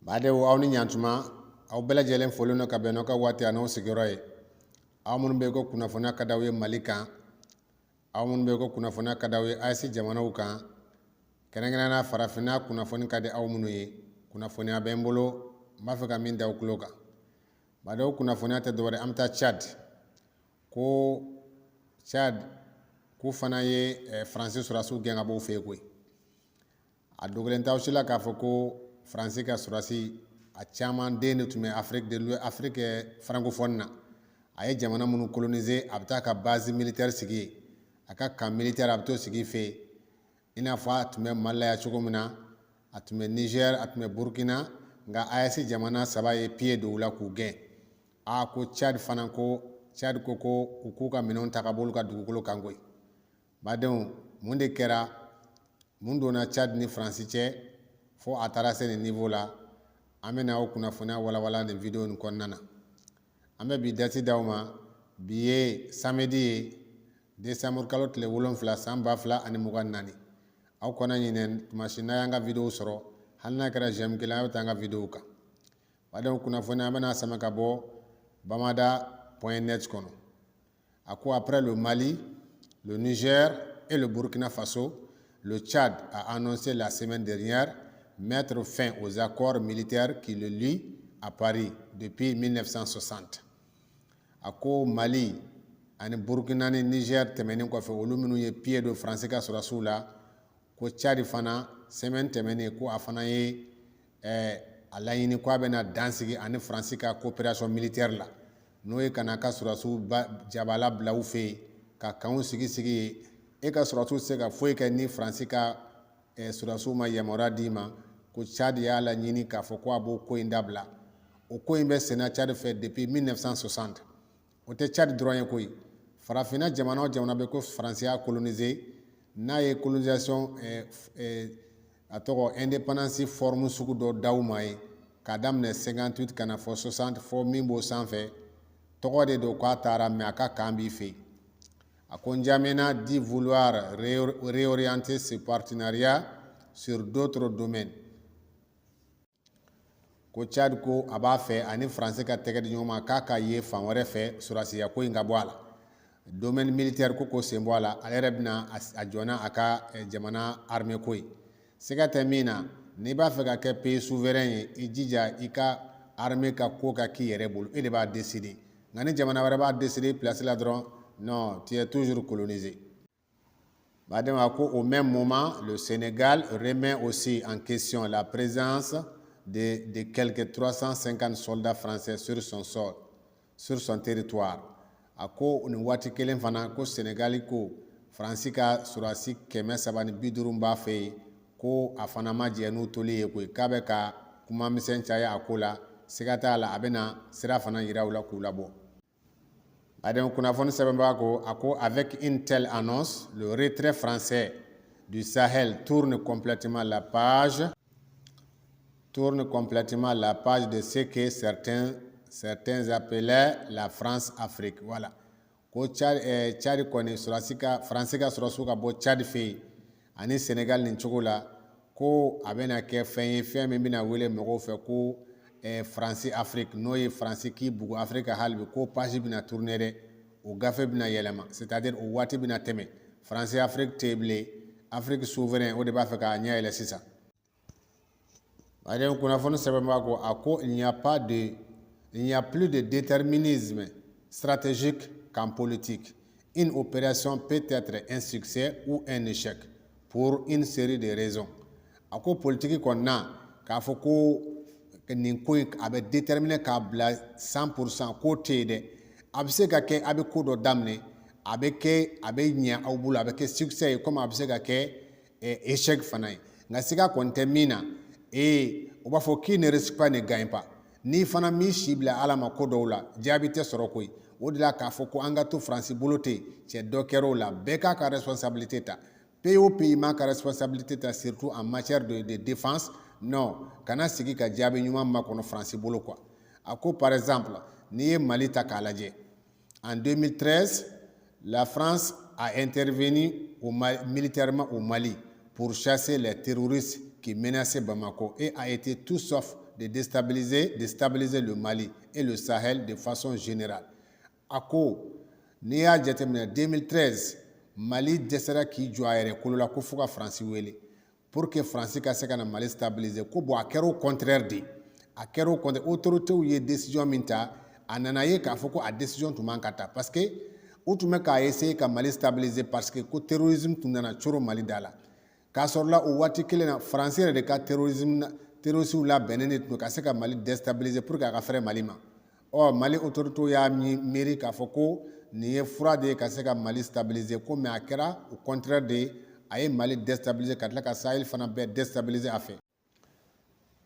Badewo aw ni ɲantuma aw bɛɛ lajɛlen folen no ka bɛn n'aw ka waati a n'aw sigiyɔrɔ ye. Aw minnu bɛ ko kunnafoniya ka d'aw ye Mali kan, aw minnu bɛ ko kunnafoniya ka d'aw ye AES jamanaw kan, kɛrɛnkɛrɛnnenya farafinna kunnafoni ka di aw minnu ye. Kunnafoniya bɛ n bolo, n b'a fɛ ka min da aw tulo kan. Badewo kunnafoniya tɛ dɔwɛrɛ an bɛ taa Tchad. Ko Tchad k'u fana ye Faransi sɔrɔdasiw gɛn ka bɔ u fɛ yen koyi. A dogolen t'aw si la k'a fɔ ko Faransi ka sɔrɔdasi a caman den de tun bɛ Afrique francophone na. A ye jamana minnu coloniser a bɛ taa ka base militaire sigi yen. A ka camp militaire a bɛ t'o sigi fɛ yen. I n'a fɔ a tun bɛ Mali la yan cogo min na, a tun bɛ Niger, a tun bɛ Burkina, nka AES jamana 3 ye pied don u la k'u gɛn. Ko Tchad fana ko u k'u ka minɛnw ta ka bɔ olu ka dugukolo kan koyi. Badenw mun de kɛra, mun donna Tchad ni Faransi cɛ fo a taara se nin niveau la, an bɛ na o kunnafoniya walawala nin video nin kɔnɔna na. An bɛ bi date d'aw ma, bi ye samedi ye, décembre kalo tile 7 san 2024. Aw kana ɲinɛ tuma si n'a y'an ka video sɔrɔ, hali n'a kɛra j'aime kelen a y'o ta an ka video kan. Badenw kunnafoniya an bɛna sama ka bɔ bamada.net kɔnɔ. A ko après le Mali, le Niger et le Burkina Faso, le Tchad a annoncé la semaine dernière mettre fin aux accords militaires qui le lient à Paris depuis 1960. A ko Mali ani Burkina ni Niger tɛmɛnen kɔfɛ olu minnu ye pied don Faransi ka sɔrɔdasiw la, ko Tchad fana semaine tɛmɛnen ko a fana ye a laɲini ko a bɛna dansigi ani Faransi ka coopération militaire la. N'o ye ka n'a ka sɔrɔdasiw jabala bila u fɛ yen, ka kanw sigi yen. E ka sɔrɔdasiw tɛ se ka foyi kɛ ni Faransi ka sɔrɔdasiw ma yamaruya d'i ma, ko Tchad y'a laɲini k'a fɔ ko a b'o ko in dabila. O ko in bɛ senna Tchad fɛ depuis 1960. O tɛ Tchad dɔrɔn ye koyi. Farafinna jamana o jamana bɛ ko Faransi y'a coloniser, n'a ye colonisation a tɔgɔ indépendance forme sugu dɔ d'aw ma ye, k'a daminɛ 58 ka na fɔ 60 fɔ min b'o sanfɛ, tɔgɔ de don k'a taara mais a ka kan b'i fɛ yen. A ko N'Djamena dit vouloir réorienter ce partenariat sur d'autres domaines. Ko Tchad ko a b'a fɛ ani Faransi ka tɛgɛ di ɲɔgɔn ma k'a ka ye fan wɛrɛ fɛ sɔrɔdasiya ko in ka bɔ a la. Domaine militaire ko sen bɔ a la, ale yɛrɛ bɛna a jɔna a ka jamana armée ko ye. Siga tɛ min na, n'i b'a fɛ ka kɛ pays souverain ye, i jija i ka armée ka ko ka k'i yɛrɛ bolo, e de b'a décider. Nka ni jamana wɛrɛ b'a décider place la dɔrɔn, non, tu es toujours colonisé. Badenw a ko au même moment, le Sénégal remet aussi en question la présence de quelques 350 soldats français sur son sol, sur son territoire. A ko nin waati kelen fana ko Sénégal ko Faransi ka sɔrɔdasi 350 b'a fɛ yen, ko a fana ma jɛ n'u toli ye koyi, k'a bɛ ka kuma misɛn caya a ko la, siga t'a la a bɛna sira fana yira u la k'u labɔ. Badenw kunnafoni sɛbɛnbaa ko a ko avec une telle annonce, le retrait français du Sahel tourne complètement la page de ce que certains appelaient la France-Afrique. Voilà. Ko Tchad kɔni Faransi ka sɔrɔdasiw ka bɔ Tchad fɛ yen ani Sénégal nin cogo la, ko a bɛna kɛ fɛn ye fɛn min bɛna wele mɔgɔw fɛ ko Faransi Afrique, n'o ye Faransi k'i bugu Afrique hali bi, ko page bɛna tourner dɛ, o gafe bɛna yɛlɛma, c'est-à-dire o waati bɛna tɛmɛ. Faransi Afrique tɛ bilen, Afrique souverain o de b'a fɛ k'a ɲɛ yɛlɛ sisan. Badenw kunnafoni sɛbɛnbaa ko a ko il n'y a plus de déterminisme stratégique qu'en politique. Une opération peut être un succès ou un échec pour une série de raisons. A ko politique kɔnɔna na k'a fɔ ko nin ko in a bɛ déterminer k'a bila 100% k'o tɛ yen dɛ. A bɛ se ka kɛ a bɛ ko dɔ daminɛ, a bɛ ɲɛ aw bolo, a bɛ kɛ succès ye comme a bɛ se ka kɛ échec fana ye. Nka siga kɔni tɛ min na, o b'a fɔ qui ne risque pas ne gagne pas. N'i fana m'i si bila Ala ma ko dɔw la, jaabi tɛ sɔrɔ koyi. O de la k'a fɔ ko an ka to Faransi bolo ten, cɛ dɔ kɛra o la, bɛɛ k'a ka responsabilité ta. Pays o pays m'a ka responsabilité ta surtout en matière de défense. Non, kana sigi ka jaabi ɲuman makɔnɔ Faransi bolo quoi. A ko par exemple, n'i ye Mali ta k'a lajɛ, en 2013, la France a intervenu militairement au Mali pour chasser les terroristes qui menaçaient Bamako et a été tout sauf de déstabiliser le Mali et le Sahel de façon générale. A ko n'i y'a jateminɛ 2013 Mali dɛsɛra k'i jɔ a yɛrɛ kolo la ko fo ka Faransi wele pour que Faransi ka se ka na Mali stabiliser ko bon a kɛra o contraire de a kɛra o contraire autorités ye décision min ta a nana ye k'a fɔ ko a décision tun man ka ta parce que u tun bɛ k'a essayer ka Mali stabiliser parce que ko terrorisme tun nana coro Mali da la k'a sɔrɔ la o waati kelen na Faransi yɛrɛ de ka terroristes labɛnnen de tun ka se ka Mali déstabiliser pour que a ka fɛrɛ Mali ma Mali autorités y'a miiri k'a fɔ ko nin ye fura de ye ka se ka Mali stabiliser ko mais a kɛra au contraire de a ye Mali déstabiliser ka tila ka Sahel fana bɛɛ déstabiliser a fɛ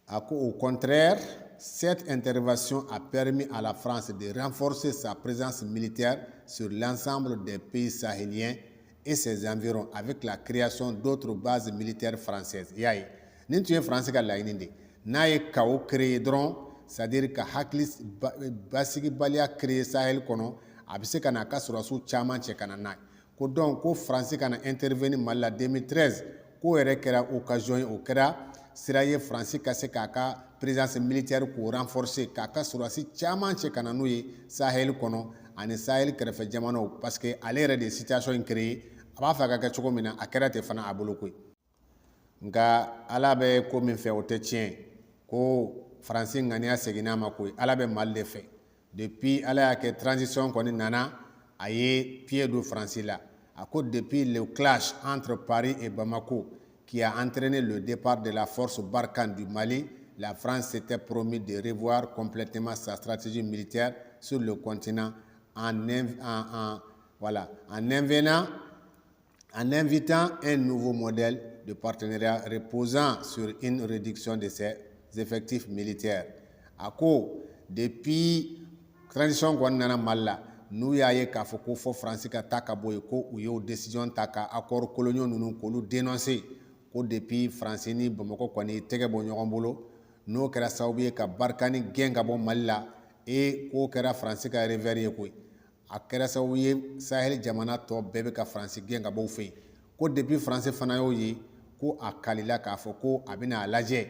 a ko au contraire cette intervention a permis à la France de renforcer sa présence militaire sur l'ensemble des pays sahéliens et ses environs avec la création d'autres bases militaires françaises y'a ye nin tun ye Faransi ka laɲini de n'a ye chaos créer dɔrɔn c'est-à-dire ka hakili basigibaliya créer Sahel kɔnɔ a bɛ se ka na a ka sɔrɔdasiw caman cɛ ka na n'a ye ko donc ko Faransi ka na intervenir Mali la 2013 k'o yɛrɛ kɛra occasion ye o kɛra sira ye Faransi ka se k'a ka présence militaire k'o renforcer k'a ka sɔrɔdasi caman cɛ ka na n'o ye Sahel kɔnɔ ani Sahel kɛrɛfɛ jamanaw parce que ale yɛrɛ de ye situation in créer a b'a fɛ a ka kɛ cogo min na a kɛra ten fana a bolo koyi nka Ala bɛ ko min fɛ o tɛ tiɲɛ ko Faransi ŋaniya seginna a ma koyi Ala bɛ Mali de fɛ depuis Ala y'a kɛ transition kɔni nana a ye pied don Faransi la a ko depuis le clash entre Paris et Bamako qui a entraîné le départ de la force Barkhane du Mali, la France s'était promis de revoir complètement sa stratégie militaire sur le continent en invitant un nouveau modèle de partenariat reposant sur une réduction de ses effectifs militaires. A ko depuis transition kɔni nana Mali la n'u y'a ye k'a fɔ ko fɔ Faransi ka taa ka bɔ yen ko u y'o décision ta ka accord coloniaux ninnu k'olu dénoncer ko depuis Faransi ni Bamako kɔni tɛgɛ bɔ ɲɔgɔn bolo n'o kɛra sababu ye ka Barkhane gɛn ka bɔ Mali la k'o kɛra Faransi ka revers ye koyi a kɛra sababu ye Sahel jamana tɔ bɛɛ bɛ ka Faransi gɛn ka bɔ u fɛ yen ko depuis Faransi fana y'o ye ko a kalila k'a fɔ ko a bɛna a lajɛ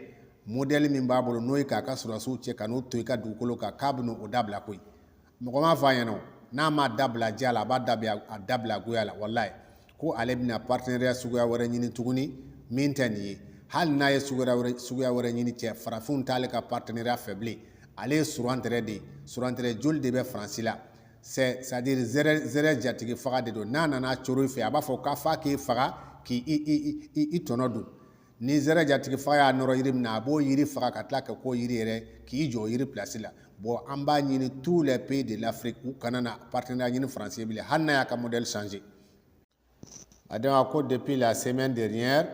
modèle min b'a bolo n'o ye k'a ka sɔrɔdasiw cɛ ka n'o to i ka dugukolo kan k'a bɛna o dabila koyi mɔgɔ m'a fɔ a ɲɛna n'a ma dabila diya la a b'a dabila goya la wallahi ko ale bɛna partenariat suguya wɛrɛ ɲini tuguni min tɛ nin ye hali n'a ye suguya wɛrɛ ɲini cɛ farafinw t'ale ka partenariat fɛ bilen ale ye surantɛrɛ de ye surantɛrɛ joli de bɛ Faransi la c'est-à-dire zɛrɛ jatigi faga de don n'a nana coro i fɛ a b'a fɔ k'a f'a k'i faga k'i tɔnɔ dun ni zɛrɛ jatigi faga y'a nɔrɔ yiri min na a b'o yiri faga ka tila ka k'o yiri yɛrɛ k'i jɔ yiri place la bon an b'a ɲini tous les pays de l'Afrique u kana na partenariat ɲini Faransi bilen hali n'a y'a ka modèle changer donc a ko depuis la semaine dernière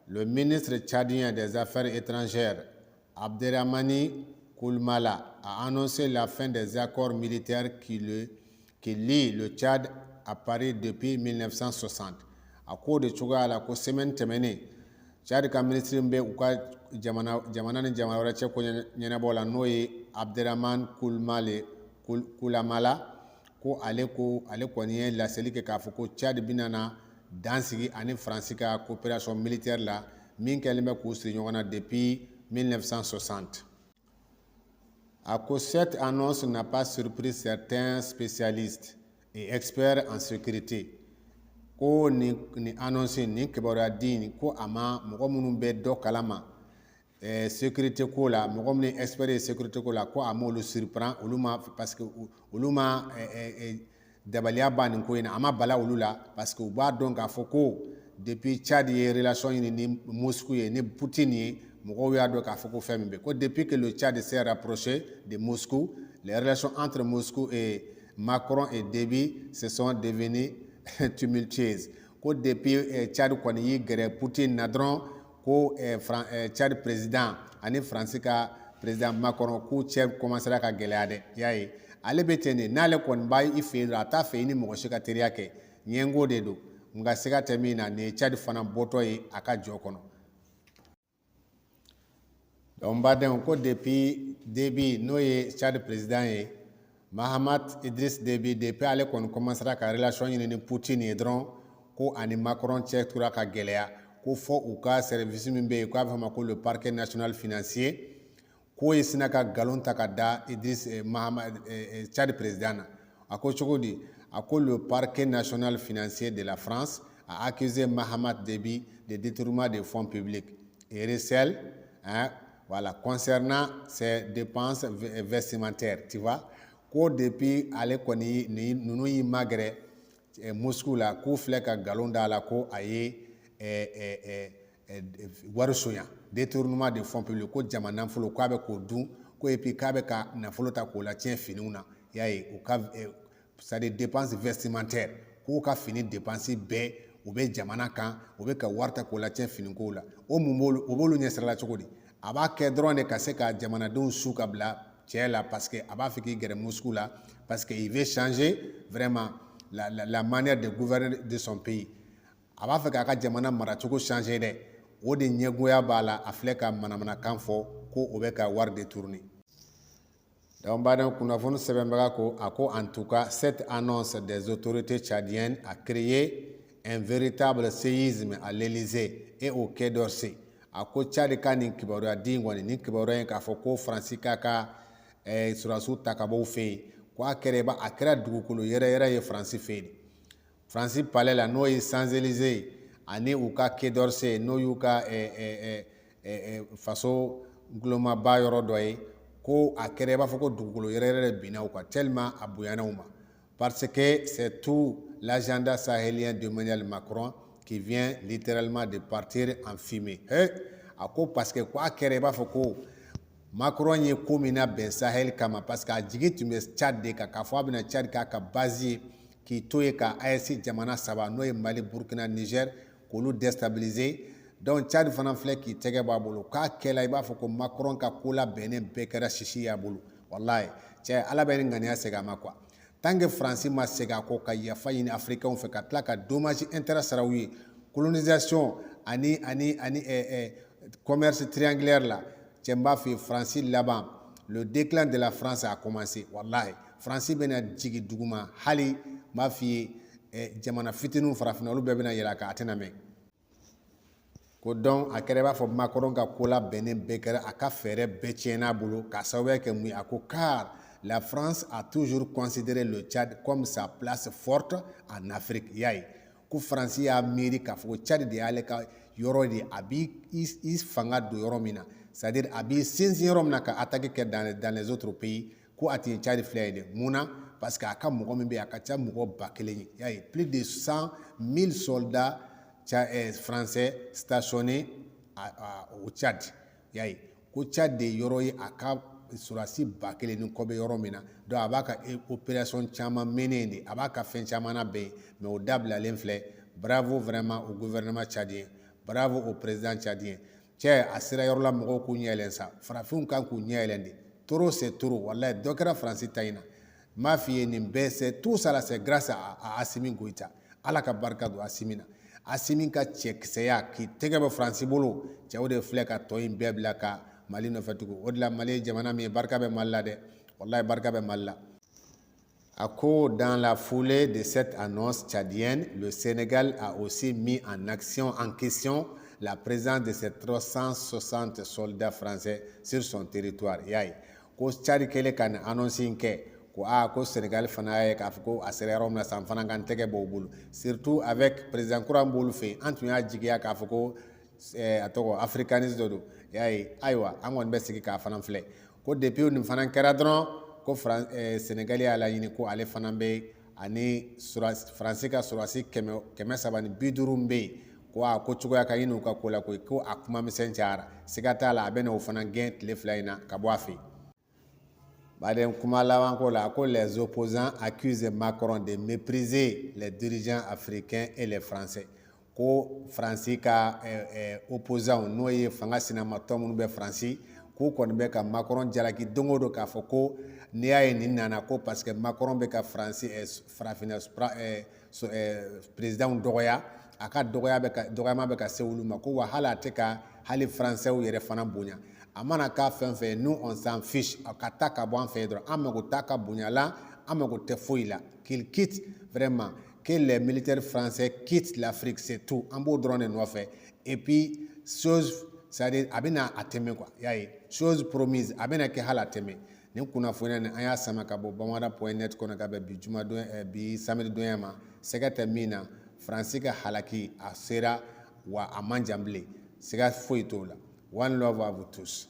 le ministre tchadien des Affaires étrangères Abderrahmani Koulibaly a annoncé la fin des accords militaires qui lient le Tchad à Paris depuis 1960 a ko de cogoya la ko semaine tɛmɛnen Tchad ka ministre bɛ u ka jamana ni jamana wɛrɛ cɛ ko ɲɛnabɔ la n'o ye Abderrahmani Koulibaly ko ale kɔni ye laseli kɛ k'a fɔ ko Tchad bɛna na dansigi ani Faransi ka coopération militaire la min kɛlen bɛ k'u siri ɲɔgɔn na depuis 1960 a ko cette annonce n'a pas surpris certains spécialistes et experts en sécurité ko ni annonce ni kibaruya di ko a ma mɔgɔ minnu bɛ dɔ kalama sécurité ko la mɔgɔ minnu expert ye sécurité ko la ko a m'olu surprend olu ma parce que olu ma dabaliya ba nin ko in na a ma bala olu la parce que u b'a dɔn k'a fɔ ko depuis Tchad ye relation ɲini ni Moscou ye ni Poutine ye mɔgɔw y'a dɔn k'a fɔ ko fɛn min bɛ ko depuis que le Tchad s'est rapproché de Moscou les relations entre Moscou et Macron et Déby se sont devenues tumultueuses ko depuis Tchad kɔni y'i gɛrɛ Poutine na dɔrɔn ko Tchad président ani Faransi ka président Macron k'u cɛ commencera ka gɛlɛya dɛ i y'a ye ale bɛ ten de n'ale kɔni b'a i fɛ yen a t'a fɛ i ni mɔgɔ si ka teriya kɛ ɲɛngo de don nka siga tɛ min na nin ye Tchad fana bɔtɔ ye a ka jɔ kɔnɔ donc n badenw ko depuis Déby n'o ye Tchad président ye Mahamat Idriss Déby depuis ale kɔni commencera ka relation ɲini ni Poutine ye dɔrɔn ko ani Macron cɛ tora ka gɛlɛya ko fɔ u ka service min bɛ yen k'a bɛ fɔ a ma ko le parquet national financier ko ye sina ka galon ta ka da Idriss Tchad président na a ko cogo di a ko le parquet national financier de la France a accusé Mahamat Déby de détournement des fonds publics et recèle voilà concernant ses dépenses vestimentaires, tu vois. Ko depuis ale kɔni nunu yi magɛrɛ Moscou la k'u filɛ ka galon da la ko a ye wari sonya détournement de fonds publics ko jama nafolo k'a bɛ k'o dun ko et puis k'a bɛ ka nafolo ta k'o la tiɲɛ finiw na y'a ye u ka c'est-à-dire dépenses vestimentaires k'u ka fini dépenses bɛɛ u bɛ jamana kan u bɛ ka wari ta k'o la tiɲɛ finikow la o b'olu ɲɛsirala cogo di a b'a kɛ dɔrɔn de ka se ka jamanadenw su ka bila cɛ la parce que a b'a fɛ k'i gɛrɛ Moscou la parce que il veut changer vraiment la manière de gouverner de son pays a b'a fɛ k'a ka jamana maracogo changer dɛ o de ɲɛgoya b'a la a filɛ ka manamanakan fɔ ko o bɛ ka wari détourner. Donc, kunnafoni sɛbɛnbaga ko a ko en tout cas cette annonce des autorités tchadiennes a créé un véritable séisme à l'Élysée et au Quai d'Orsay. A ko Tchad ka nin kibaruya di kɔni nin kibaruya in k'a fɔ ko Faransi k'a ka sɔrɔdasiw ta ka bɔ u fɛ yen ko a kɛra dugukolo yɛrɛ ye Faransi fɛ yen. Faransi palais la n'o ye Champs-Élysées ani u ka Quai d'Orsay n'o y'u ka faso gulomaba yɔrɔ dɔ ye ko a kɛra i b'a fɔ ko dugukolo yɛrɛ binna u kan tellement a bonyana u ma parce que c'est tout l'agenda sahélien d'Emmanuel Macron qui vient littéralement de partir en fumée. A ko parce que ko a kɛra i b'a fɔ ko Macron ye ko min na bɛn Sahel kama parce que a jigi tun bɛ Tchad de kan k'a fɔ a bɛna Tchad k'a ka base ye k'i to ye ka AES jamana saba n'o ye Mali, Burkina, Niger k'olu déstabiliser. Donc Tchad fana filɛ k'i tɛgɛ b'a bolo k'a kɛla i b'a fɔ ko Macron ka ko labɛnnen bɛɛ kɛra sisi y'a bolo wallahi cɛ ala bɛ ni ŋaniya segin a ma quoi. Tant que Faransi ma segin a kɔ ka yafa ɲini africains fɛ ka tila ka dommage intérêt sara u ye colonisation ani commerce triangulaire la cɛ n b'a fɔ Faransi laban le déclin de la France a commencé wallahi Faransi bɛna jigin duguma hali n b'a fɔ ye jamana fitininw farafinna olu bɛɛ bɛna yɛlɛ a kan a tɛna mɛn. Ko donc a kɛra i b'a fɔ Macron ka ko labɛnnen bɛɛ kɛra a ka fɛɛrɛ bɛɛ tiɲɛna a bolo k'a sababuya kɛ mun ye a ko car la France a toujours considéré le Tchad comme sa place forte en Afrique y'a ye ko Faransi y'a miiri k'a fɔ ko Tchad de y'ale ka yɔrɔ de a b'i fanga don yɔrɔ min na c'est-à-dire a b'i sinsin yɔrɔ min na ka attaque kɛ dans les autres pays ko a tɛ Tchad filɛ ye dɛ mun na parce que a ka mɔgɔ min bɛ yen a ka ca mɔgɔ 1000 ye y'a ye plus de 100,000 soldats français stationnés au Tchad y'a ye ko Tchad de yɔrɔ ye a ka sɔrɔdasi 1000 ni kɔ bɛ yɔrɔ min na donc a b'a ka opération caman mené de a b'a ka fɛn caman na bɛn mais o dabilalen filɛ bravo vraiment au gouvernement tchadien bravo au président tchadien cɛ a sera yɔrɔ la mɔgɔw k'u ɲɛ yɛlɛn sa farafinw kan k'u ɲɛ yɛlɛn de trop c'est trop wallahi dɔ kɛra Faransi ta in na n b'a f'i ye nin bɛɛ c'est tout ça là c'est grâce à Assimi Goïta ala ka barika don Assimi na Assimi ka cɛkisɛya k'i tɛgɛ bɛ Faransi bolo cɛw de filɛ ka tɔ in bɛɛ bila ka Mali nɔfɛ tugun o de la Mali ye jamana min ye barika bɛ Mali la dɛ wallahi barika bɛ Mali la. A ko dans la foulée de cette annonce tchadienne le Sénégal a aussi mis en question la présence de ces 360 soldats français sur son territoire y'a ye ko Tchad kɛlen ka nin annonce in kɛ ko ko Sénégal fana y'a ye k'a fɔ ko a sera yɔrɔ min na san fana ka n tɛgɛ b'o bolo surtout avec président kura min b'olu fɛ yen an tun y'a jigiya k'a fɔ ko a tɔgɔ africanisme dɔ don y'a ye ayiwa an kɔni bɛ sigi k'a fana filɛ ko depuis nin fana kɛra dɔrɔn ko Sénégal y'a laɲini ko ale fana bɛ ani Faransi ka sɔrɔdasi 350 bɛ yen ko cogoya ka ɲini u ka ko la koyi ko a kuma misɛn cayara siga t'a la a bɛ na o fana gɛn tile 2 in na ka bɔ a fɛ yen. Baden kuma laban ko la ko les opposants accusent Macron de mépriser les dirigeants africains et les Français ko Faransi ka opposants n'o ye fanga sinamatɔ minnu bɛ Faransi k'u kɔni bɛ ka Macron jalaki don o don k'a fɔ ko n'i y'a ye nin nana ko parce que Macron bɛ ka Faransi farafinna présidents dɔgɔya a ka dɔgɔyama bɛ ka se olu ma ko wa hali a tɛ ka hali Français yɛrɛ fana bonya a mana k'a fɛn fɛn nous on s'en fiche a ka taa ka bɔ an fɛ yen dɔrɔn an mago t'a ka bonya la an mago tɛ foyi la qu'il quitte vraiment que les militaires français quittent l'Afrique c'est tout an b'o dɔrɔn de nɔfɛ et puis chose c'est-à-dire a bɛna a tɛmɛ quoi y'a ye chose promise a bɛna kɛ hali a tɛmɛ nin kunnafoniya nin an y'a sama ka bɔ bamara.net kɔnɔ ka bɛn bi jumadon bi samedi donya ma sɛgɛ tɛ min na faransi ka halaki a sera wa a man jan bilen siga foyi t'o la one love à vous tous.